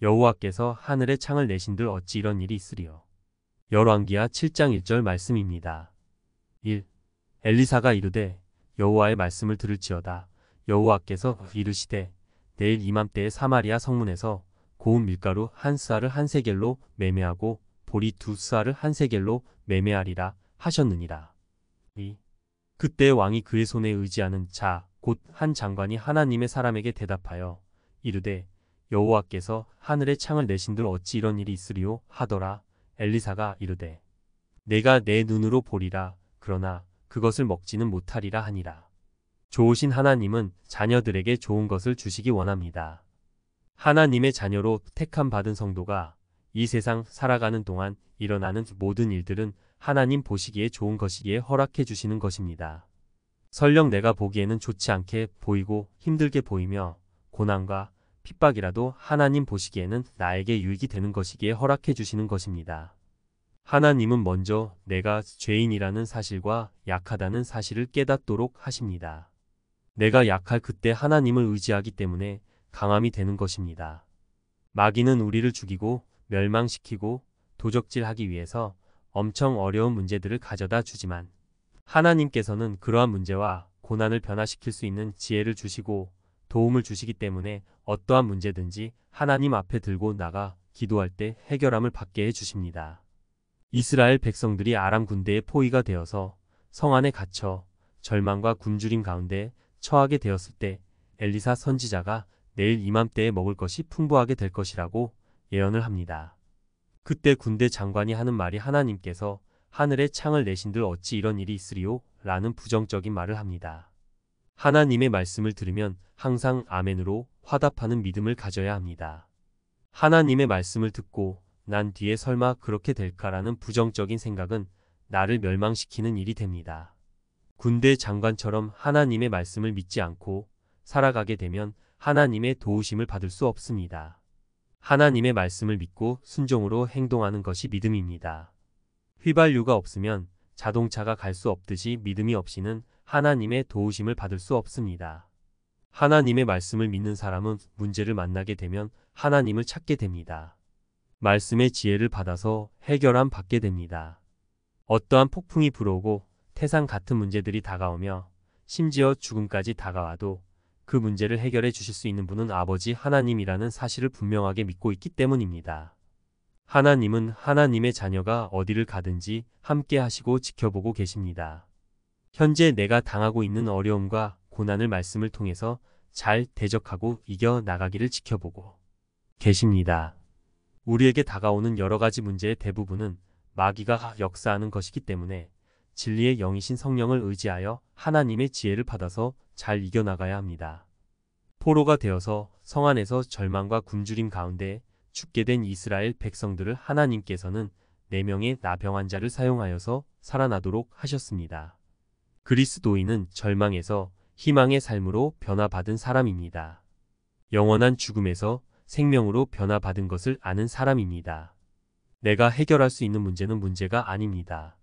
여호와께서 하늘에 창을 내신들 어찌 이런 일이 있으리요. 열왕기하 7장 1절 말씀입니다. 1. 엘리사가 이르되 여호와의 말씀을 들을지어다. 여호와께서 이르시되 내일 이맘때에 사마리아 성문에서 고운 밀가루 한 스아를 한 세겔로 매매하고 보리 두 스아를 한 세겔로 매매하리라 하셨느니라. 2. 그때 왕이 그의 손에 의지하는 자 곧 한 장관이 하나님의 사람에게 대답하여 이르되 여호와께서 하늘에 창을 내신들 어찌 이런 일이 있으리요 하더라. 엘리사가 이르되 내가 내 눈으로 보리라. 그러나 그것을 먹지는 못하리라 하니라. 좋으신 하나님은 자녀들에게 좋은 것을 주시기 원합니다. 하나님의 자녀로 택함 받은 성도가 이 세상 살아가는 동안 일어나는 모든 일들은 하나님 보시기에 좋은 것이기에 허락해 주시는 것입니다. 설령 내가 보기에는 좋지 않게 보이고 힘들게 보이며 고난과 핍박이라도 하나님 보시기에는 나에게 유익이 되는 것이기에 허락해 주시는 것입니다. 하나님은 먼저 내가 죄인이라는 사실과 약하다는 사실을 깨닫도록 하십니다. 내가 약할 그때 하나님을 의지하기 때문에 강함이 되는 것입니다. 마귀는 우리를 죽이고 멸망시키고 도적질하기 위해서 엄청 어려운 문제들을 가져다 주지만 하나님께서는 그러한 문제와 고난을 변화시킬 수 있는 지혜를 주시고 도움을 주시기 때문에 어떠한 문제든지 하나님 앞에 들고 나가 기도할 때 해결함을 받게 해주십니다. 이스라엘 백성들이 아람 군대의 포위가 되어서 성 안에 갇혀 절망과 굶주림 가운데 처하게 되었을 때 엘리사 선지자가 내일 이맘때에 먹을 것이 풍부하게 될 것이라고 예언을 합니다. 그때 군대 장관이 하는 말이 하나님께서 하늘에 창을 내신들 어찌 이런 일이 있으리요? 라는 부정적인 말을 합니다. 하나님의 말씀을 들으면 항상 아멘으로 화답하는 믿음을 가져야 합니다. 하나님의 말씀을 듣고 난 뒤에 설마 그렇게 될까라는 부정적인 생각은 나를 멸망시키는 일이 됩니다. 군대 장관처럼 하나님의 말씀을 믿지 않고 살아가게 되면 하나님의 도우심을 받을 수 없습니다. 하나님의 말씀을 믿고 순종으로 행동하는 것이 믿음입니다. 휘발유가 없으면 자동차가 갈 수 없듯이 믿음이 없이는 하나님의 도우심을 받을 수 없습니다. 하나님의 말씀을 믿는 사람은 문제를 만나게 되면 하나님을 찾게 됩니다. 말씀의 지혜를 받아서 해결함 받게 됩니다. 어떠한 폭풍이 불어오고 태산 같은 문제들이 다가오며 심지어 죽음까지 다가와도 그 문제를 해결해 주실 수 있는 분은 아버지 하나님이라는 사실을 분명하게 믿고 있기 때문입니다. 하나님은 하나님의 자녀가 어디를 가든지 함께 하시고 지켜보고 계십니다. 현재 내가 당하고 있는 어려움과 고난을 말씀을 통해서 잘 대적하고 이겨 나가기를 지켜보고 계십니다. 우리에게 다가오는 여러 가지 문제의 대부분은 마귀가 역사하는 것이기 때문에 진리의 영이신 성령을 의지하여 하나님의 지혜를 받아서 잘 이겨나가야 합니다. 포로가 되어서 성 안에서 절망과 굶주림 가운데 죽게 된 이스라엘 백성들을 하나님께서는 4명의 나병 환자를 사용하여서 살아나도록 하셨습니다. 그리스도인은 절망에서 희망의 삶으로 변화받은 사람입니다. 영원한 죽음에서 생명으로 변화받은 것을 아는 사람입니다. 내가 해결할 수 있는 문제는 문제가 아닙니다.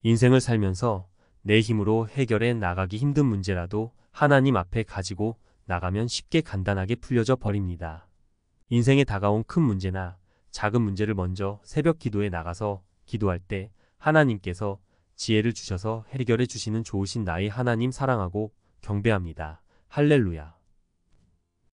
인생을 살면서 내 힘으로 해결해 나가기 힘든 문제라도 하나님 앞에 가지고 나가면 쉽게 간단하게 풀려져 버립니다. 인생에 다가온 큰 문제나 작은 문제를 먼저 새벽 기도에 나가서 기도할 때 하나님께서 지혜를 주셔서 해결해 주시는 좋으신 나의 하나님 사랑하고 경배합니다. 할렐루야.